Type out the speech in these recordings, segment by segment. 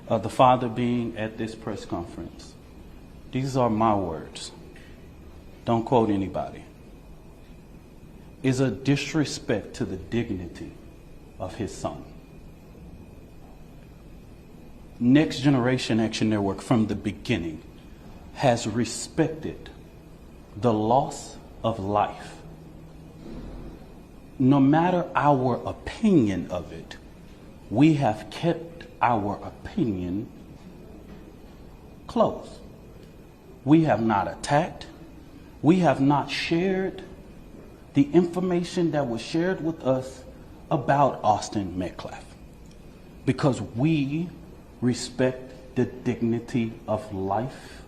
The father being at this press conference. These are my words. Don't quote anybody. Is a disrespect to the dignity of his son. Next Generation Action Network from the beginning has respected the loss of life. No matter our opinion of it, we have kept our opinion close. We have not attacked. We have not shared the information that was shared with us about Austin Metcalf because we respect the dignity of life.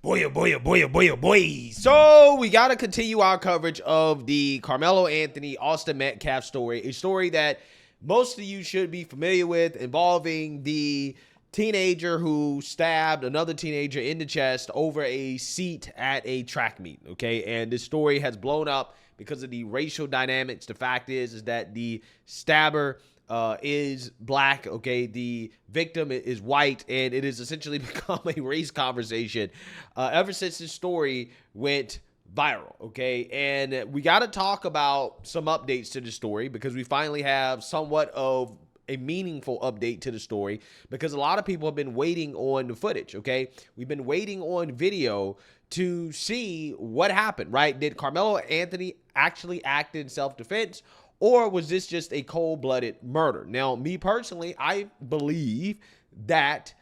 Boy, oh boy, oh boy, oh boy, oh boy. So we got to continue our coverage of the Karmelo Anthony, Austin Metcalf story, a story that most of you should be familiar with, involving the teenager who stabbed another teenager in the chest over a seat at a track meet, okay? And this story has blown up because of the racial dynamics. The fact is that the stabber is black, okay? The victim is white, and it has essentially become a race conversation ever since this story went viral, okay? And we got to talk about some updates to the story because we finally have somewhat of a meaningful update to the story because a lot of people have been waiting on the footage, okay? We've been waiting on video to see what happened, right? Did Karmelo Anthony actually act in self-defense, or was this just a cold-blooded murder? Now, me personally, I believe that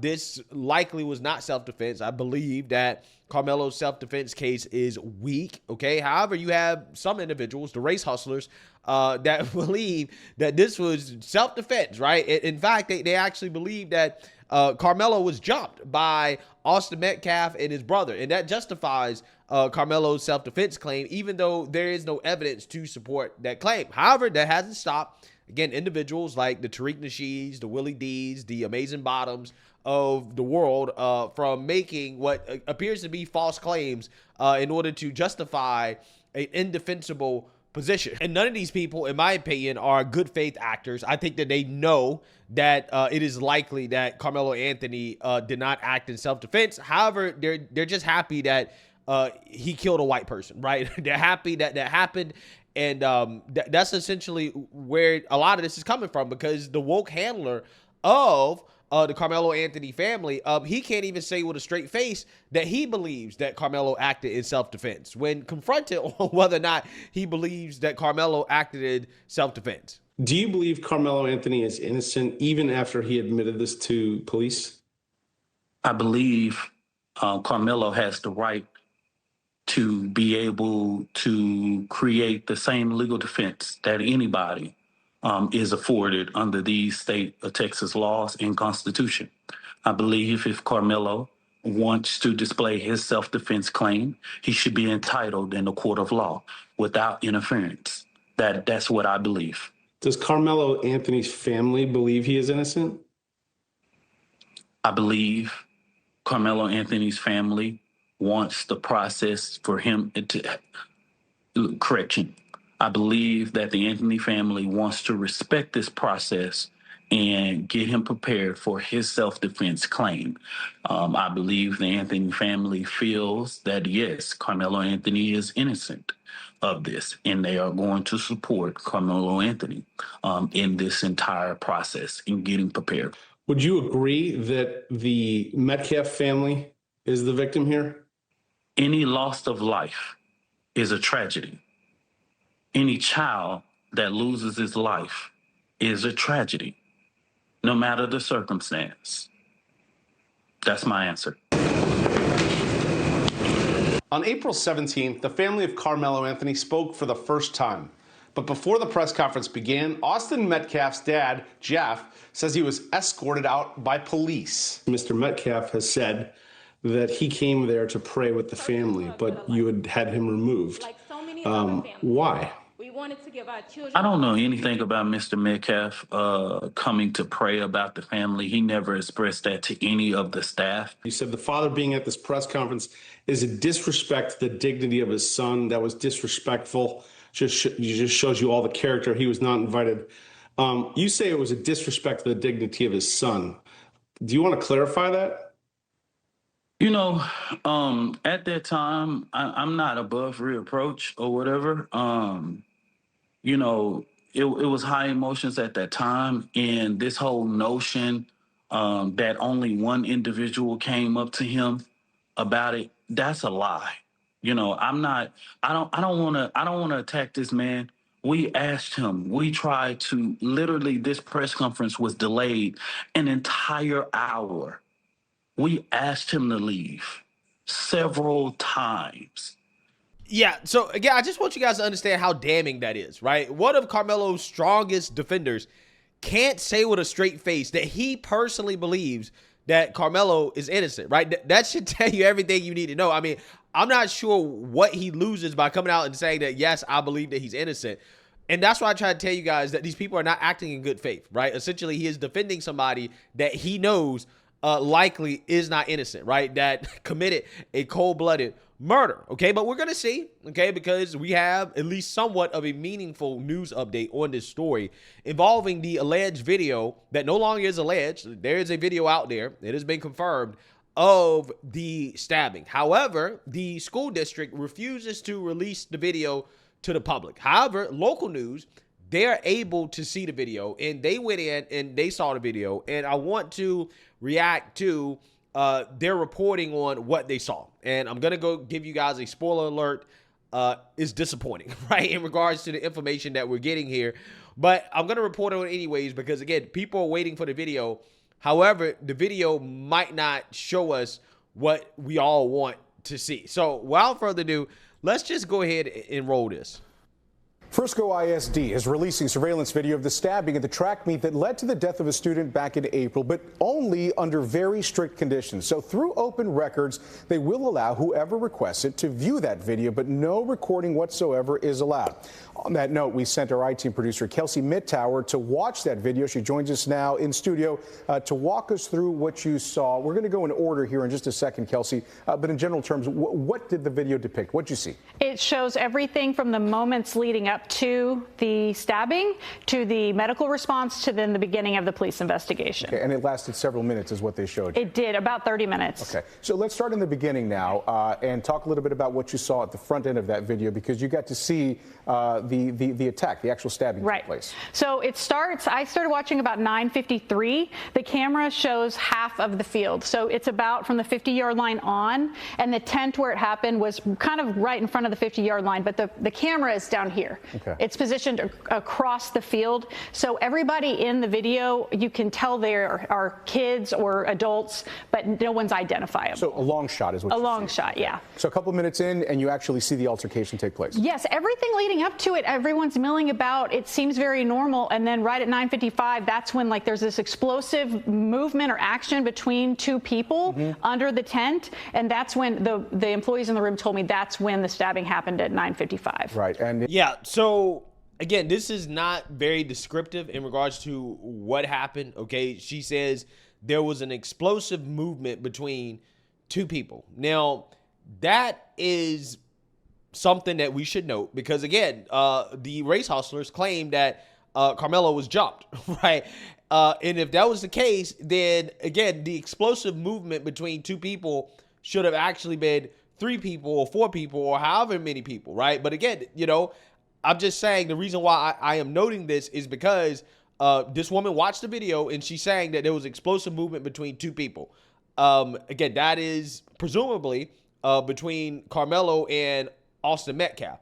this likely was not self-defense. I believe that Karmelo's self-defense case is weak, okay? However, you have some individuals, the race hustlers, that believe that this was self-defense, right? In fact, they actually believe that Karmelo was jumped by Austin Metcalf and his brother, and that justifies Karmelo's self-defense claim, even though there is no evidence to support that claim. However, that hasn't stopped, again, individuals like the Tariq Nasheeds, the Willie D's, the Amazing Bottoms of the world from making what appears to be false claims in order to justify an indefensible position. And none of these people, in my opinion, are good faith actors. I think that they know that it is likely that Karmelo Anthony did not act in self-defense. However, they're just happy that he killed a white person, right? They're happy that that happened. And that's essentially where a lot of this is coming from, because the woke handler of the Karmelo Anthony family, he can't even say with a straight face that he believes that Karmelo acted in self-defense when confronted on whether or not he believes that Karmelo acted in self-defense. Do you believe Karmelo Anthony is innocent even after he admitted this to police? I believe Karmelo has the right to be able to create the same legal defense that anybody is afforded under these state of Texas laws and Constitution. I believe if Karmelo wants to display his self-defense claim, he should be entitled in the court of law without interference. That's what I believe. Does Karmelo Anthony's family believe he is innocent? I believe Karmelo Anthony's family wants the process for him to correction. I believe that the Anthony family wants to respect this process and get him prepared for his self-defense claim. I believe the Anthony family feels that, yes, Karmelo Anthony is innocent of this, and they are going to support Karmelo Anthony in this entire process in getting prepared. Would you agree that the Metcalf family is the victim here? Any loss of life is a tragedy. Any child that loses his life is a tragedy, no matter the circumstance. That's my answer. On April 17th, the family of Karmelo Anthony spoke for the first time. But before the press conference began, Austin Metcalf's dad, Jeff, says he was escorted out by police. Mr. Metcalf has said that he came there to pray with the family, but you had him removed. Why? We wanted to give our children. I don't know anything about Mr. Metcalf coming to pray about the family. He never expressed that to any of the staff. You said the father being at this press conference is a disrespect to the dignity of his son. That was disrespectful. Just shows you all the character. He was not invited. You say it was a disrespect to the dignity of his son. Do you want to clarify that? You know, at that time, I'm not above reapproach or whatever. You know, it was high emotions at that time, and this whole notion that only one individual came up to him about it, that's a lie. You know, I don't want to attack this man. We asked him, we tried to, literally, this press conference was delayed an entire hour. We asked him to leave several times. Yeah, so again, I just want you guys to understand how damning that is, right? One of Karmelo's strongest defenders can't say with a straight face that he personally believes that Karmelo is innocent, right? That should tell you everything you need to know. I mean, I'm not sure what he loses by coming out and saying that, yes, I believe that he's innocent. And that's why I try to tell you guys that these people are not acting in good faith, right? Essentially, he is defending somebody that he knows likely is not innocent, right? That committed a cold-blooded murder, okay? But we're going to see, okay, because we have at least somewhat of a meaningful news update on this story involving the alleged video that no longer is alleged. There is a video out there. It has been confirmed of the stabbing. However, the school district refuses to release the video to the public. However, local news, they're able to see the video, and they went in and they saw the video, and I want to react to their reporting on what they saw. And I'm going to go give you guys a spoiler alert. It's disappointing, right, in regards to the information that we're getting here. But I'm going to report on it anyways because, again, people are waiting for the video. However, the video might not show us what we all want to see. So without further ado, let's just go ahead and roll this. Frisco ISD is releasing surveillance video of the stabbing at the track meet that led to the death of a student back in April, but only under very strict conditions. So through open records, they will allow whoever requests it to view that video, but no recording whatsoever is allowed. On that note, we sent our IT producer, Kelsey Mittauer, to watch that video. She joins us now in studio to walk us through what you saw. We're going to go in order here in just a second, Kelsey, but in general terms, what did the video depict? What did you see? It shows everything from the moments leading up to the stabbing, to the medical response, to then the beginning of the police investigation. Okay, and it lasted several minutes is what they showed you. It did, about 30 minutes. Okay, so let's start in the beginning now and talk a little bit about what you saw at the front end of that video, because you got to see the attack, the actual stabbing took place. So it starts, I started watching about 9:53. The camera shows half of the field. So it's about from the 50-yard line on, and the tent where it happened was kind of right in front of the 50-yard line, but the camera is down here. Okay. It's positioned across the field. So everybody in the video, you can tell there are kids or adults, but no one's identifiable. So a long shot is what a long shot, yeah. So a couple of minutes in, and you actually see the altercation take place. Yes, everything leading up to it, everyone's milling about. It seems very normal, and then right at 9:55, that's when like there's this explosive movement or action between two people under the tent, and that's when the employees in the room told me that's when the stabbing happened at 9:55. Right, and yeah, so again, this is not very descriptive in regards to what happened. Okay, she says there was an explosive movement between two people. Now, that is something that we should note because, again, the race hustlers claim that Karmelo was jumped, right? And if that was the case, then, again, the explosive movement between two people should have actually been 3 people or 4 people or however many people, right? But, again, you know, I'm just saying the reason why I am noting this is because this woman watched the video and she's saying that there was explosive movement between 2 people. Again, that is presumably between Karmelo and Austin Metcalf.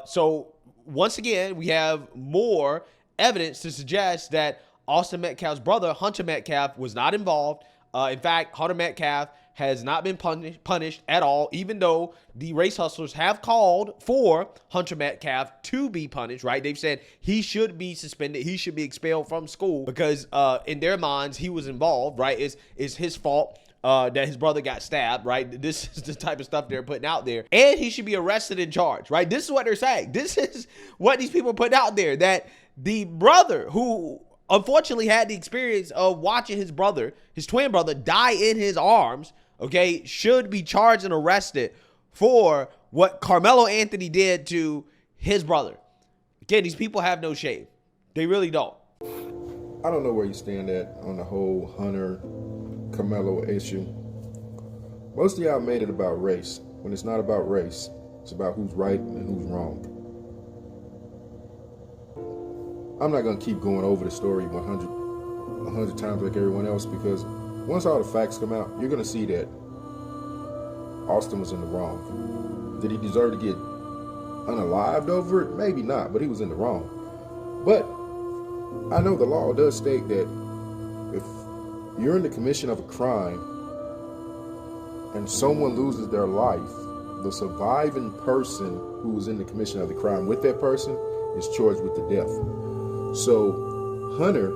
So once again, we have more evidence to suggest that Austin Metcalf's brother, Hunter Metcalf, was not involved. In fact, Hunter Metcalf has not been punished at all, even though the race hustlers have called for Hunter Metcalf to be punished, right? They've said he should be suspended. He should be expelled from school because in their minds, he was involved, right? It's his fault that his brother got stabbed, right? This is the type of stuff they're putting out there. And he should be arrested and charged, right? This is what they're saying. This is what these people are putting out there, that the brother who unfortunately had the experience of watching his brother, his twin brother, die in his arms, okay, should be charged and arrested for what Karmelo Anthony did to his brother. Again, these people have no shame. They really don't. I don't know where you stand at on the whole Hunter Karmelo issue. Most of y'all made it about race. When it's not about race, it's about who's right and who's wrong. I'm not gonna keep going over the story 100 times like everyone else, because once all the facts come out, you're gonna see that Austin was in the wrong. Did he deserve to get unalived over it? Maybe not, but he was in the wrong. But I know the law does state that if you're in the commission of a crime and someone loses their life, the surviving person who was in the commission of the crime with that person is charged with the death. So Hunter,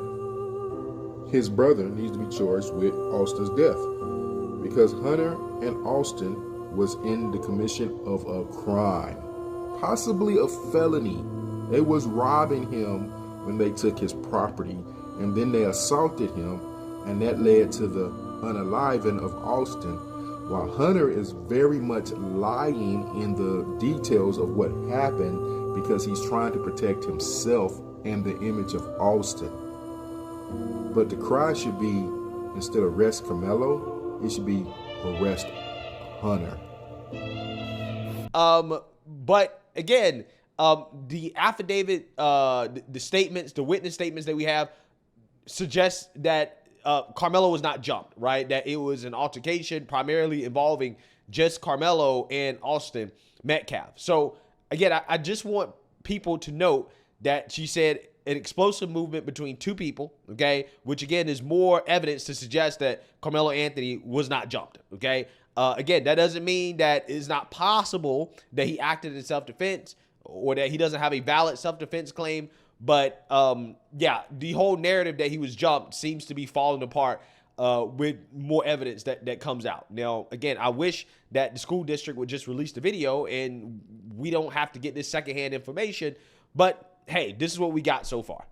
his brother, needs to be charged with Austin's death, because Hunter and Austin was in the commission of a crime, possibly a felony. They was robbing him when they took his property, and then they assaulted him, and that led to the unaliving of Austin, while Hunter is very much lying in the details of what happened because he's trying to protect himself and the image of Austin. But the cry should be, instead of arrest Karmelo, it should be arrest Hunter. But again, the affidavit, the statements, the witness statements that we have suggest that Karmelo was not jumped, right? That it was an altercation primarily involving just Karmelo and Austin Metcalf. So again, I just want people to note that she said an explosive movement between two people, okay, which again is more evidence to suggest that Karmelo Anthony was not jumped, okay? Again, that doesn't mean that it's not possible that he acted in self-defense or that he doesn't have a valid self-defense claim. But yeah, the whole narrative that he was jumped seems to be falling apart with more evidence that comes out. Now, again, I wish that the school district would just release the video and we don't have to get this secondhand information. But hey, this is what we got so far.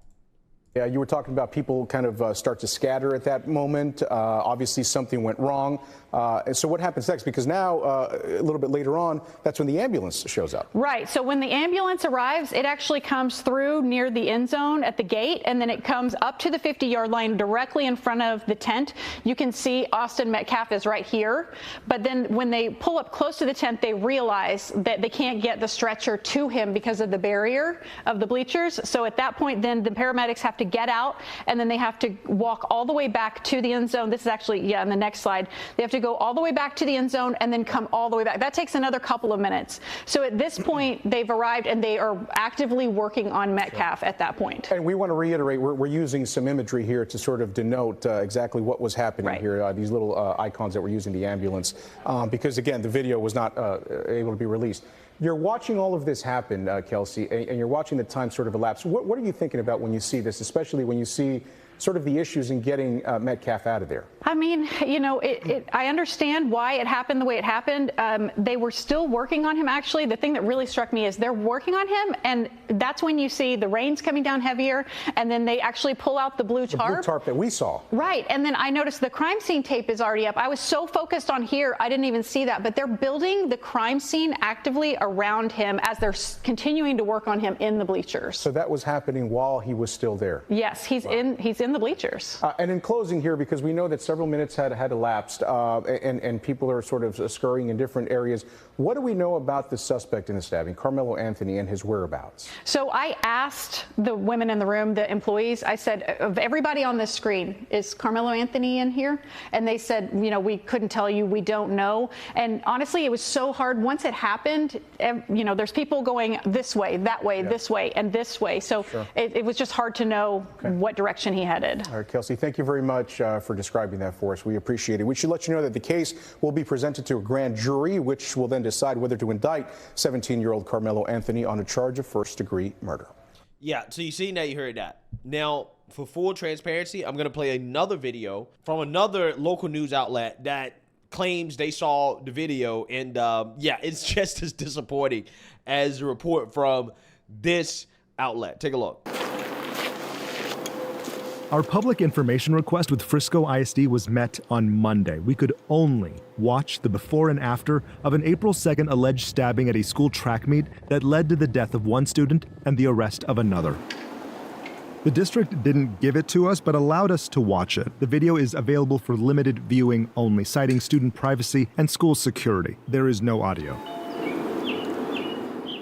Yeah, you were talking about people kind of start to scatter at that moment. Obviously, something went wrong. And so what happens next? Because now, a little bit later on, that's when the ambulance shows up. Right. So when the ambulance arrives, it actually comes through near the end zone at the gate, and then it comes up to the 50-yard line directly in front of the tent. You can see Austin Metcalf is right here. But then when they pull up close to the tent, they realize that they can't get the stretcher to him because of the barrier of the bleachers. So at that point, then the paramedics have to get out, and then they have to walk all the way back to the end zone. This is actually, yeah, on the next slide. They have to go all the way back to the end zone and then come all the way back. That takes another couple of minutes. So at this point, they've arrived and they are actively working on Metcalf at that point. And we want to reiterate, we're using some imagery here to sort of denote exactly what was happening here, these little icons that we're using the ambulance, because again, the video was not able to be released. You're watching all of this happen, Kelsey, and you're watching the time sort of elapse. What are you thinking about when you see this, especially when you see sort of the issues in getting Metcalf out of there? I mean, you know, I understand why it happened the way it happened. They were still working on him, actually. The thing that really struck me is they're working on him, and that's when you see the rain's coming down heavier, and then they actually pull out the blue tarp. The blue tarp that we saw. Right, and then I noticed the crime scene tape is already up. I was so focused on here, I didn't even see that, but they're building the crime scene actively around him as they're continuing to work on him in the bleachers. So that was happening while he was still there? Yes, he's in the bleachers. And in closing here, because we know that several minutes had elapsed and people are sort of scurrying in different areas, what do we know about the suspect in the stabbing, Karmelo Anthony, and his whereabouts? So I asked the women in the room, the employees, I said, of everybody on this screen, is Karmelo Anthony in here? And they said, you know, we couldn't tell you, we don't know. And honestly, it was so hard. Once it happened, you know, there's people going this way, that way, this way, and this way. So it was just hard to know what direction he headed. All right, Kelsey, thank you very much for describing that for us. We appreciate it. We should let you know that the case will be presented to a grand jury, which will then decide whether to indict 17-year-old Karmelo Anthony on a charge of first-degree murder. Yeah, so you see, now you heard that. Now, for full transparency, I'm going to play another video from another local news outlet that claims they saw the video, and yeah, it's just as disappointing as the report from this outlet. Take a look. Our public information request with Frisco ISD was met on Monday. We could only watch the before and after of an April 2nd alleged stabbing at a school track meet that led to the death of one student and the arrest of another. The district didn't give it to us, but allowed us to watch it. The video is available for limited viewing only, citing student privacy and school security. There is no audio.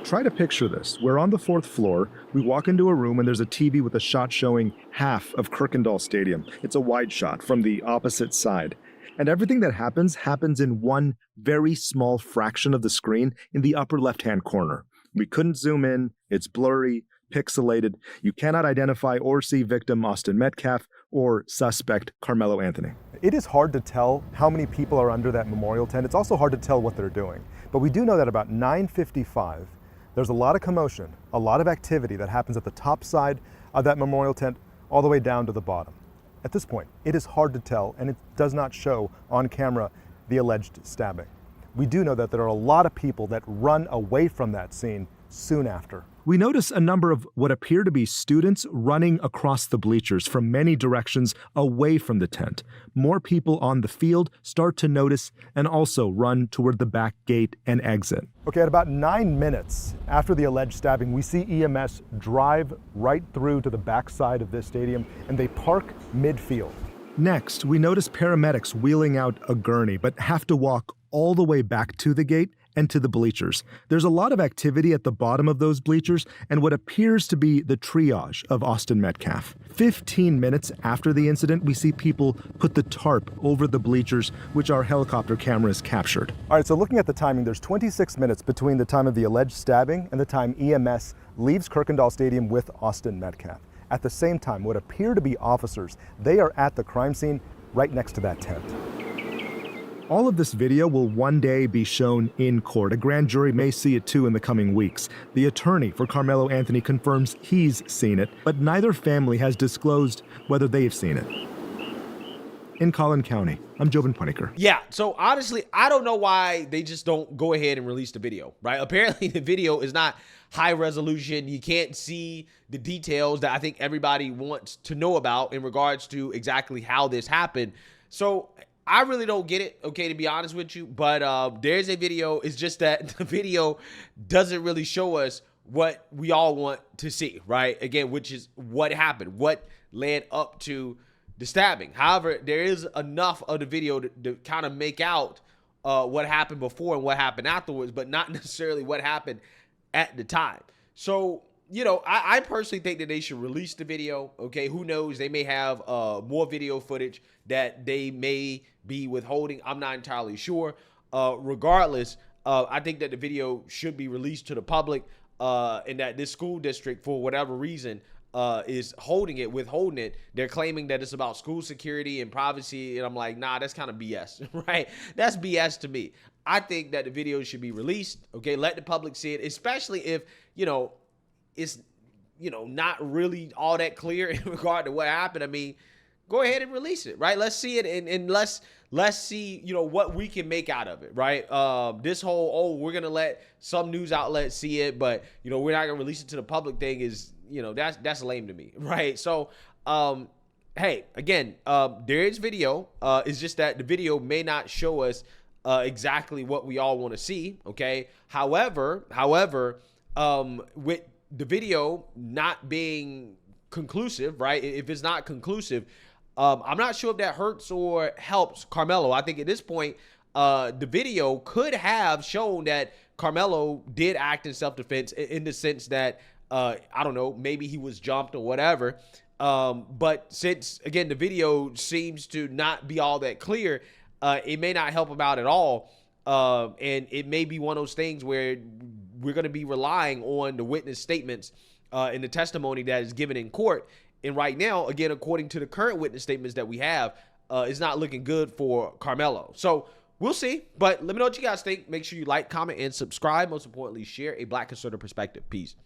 Try to picture this. We're on the 4th floor. We walk into a room and there's a TV with a shot showing half of Kirkendall Stadium. It's a wide shot from the opposite side. And everything that happens in one very small fraction of the screen in the upper left-hand corner. We couldn't zoom in. It's blurry, pixelated. You cannot identify or see victim Austin Metcalf or suspect Karmelo Anthony. It is hard to tell how many people are under that memorial tent. It's also hard to tell what they're doing. But we do know that about 9:55, there's a lot of commotion, a lot of activity that happens at the top side of that memorial tent all the way down to the bottom. At this point, it is hard to tell, and it does not show on camera the alleged stabbing. We do know that there are a lot of people that run away from that scene soon after. We notice a number of what appear to be students running across the bleachers from many directions away from the tent. More people on the field start to notice and also run toward the back gate and exit. Okay, at about 9 minutes after the alleged stabbing, we see EMS drive right through to the backside of this stadium, and they park midfield. Next, we notice paramedics wheeling out a gurney, but have to walk all the way back to the gate and to the bleachers. There's a lot of activity at the bottom of those bleachers and what appears to be the triage of Austin Metcalf. 15 minutes after the incident, we see people put the tarp over the bleachers, which our helicopter cameras captured. All right, so looking at the timing, there's 26 minutes between the time of the alleged stabbing and the time EMS leaves Kirkendall Stadium with Austin Metcalf. At the same time, what appear to be officers, they are at the crime scene right next to that tent. All of this video will one day be shown in court. A grand jury may see it too in the coming weeks. The attorney for Karmelo Anthony confirms he's seen it, but neither family has disclosed whether they've seen it. In Collin County, I'm Jovan Puneker. Yeah, so honestly, I don't know why they just don't go ahead and release the video, right? Apparently the video is not high resolution. You can't see the details that I think everybody wants to know about in regards to exactly how this happened. So I really don't get it, okay, to be honest with you, but there's a video. It's just that the video doesn't really show us what we all want to see, right? Again, which is what happened, what led up to the stabbing. However, there is enough of the video to kind of make out what happened before and what happened afterwards, but not necessarily what happened at the time. So, you know, I personally think that they should release the video, okay? Who knows? They may have more video footage that they may be withholding. I'm not entirely sure. Regardless, I think that the video should be released to the public and that this school district, for whatever reason, is withholding it. They're claiming that it's about school security and privacy, and I'm like, nah, that's kind of BS, right? That's BS to me. I think that the video should be released, okay? Let the public see it, especially if, you know, it's, you know, not really all that clear in regard to what happened. I mean, go ahead and release it, right? Let's see it, and let's see, you know, what we can make out of it, right? This whole, we're gonna let some news outlet see it, but, you know, we're not gonna release it to the public thing is, you know, that's lame to me, right? So, hey, again, there is video. It's just that the video may not show us exactly what we all want to see, okay? However, with the video not being conclusive, right? If it's not conclusive, I'm not sure if that hurts or helps Karmelo. I think at this point, the video could have shown that Karmelo did act in self-defense in the sense that, I don't know, maybe he was jumped or whatever. But since, again, the video seems to not be all that clear, it may not help him out at all. And it may be one of those things where we're going to be relying on the witness statements and the testimony that is given in court. And right now, again, according to the current witness statements that we have, it's not looking good for Karmelo. So we'll see. But let me know what you guys think. Make sure you like, comment, and subscribe. Most importantly, share a Black conservative perspective. Peace.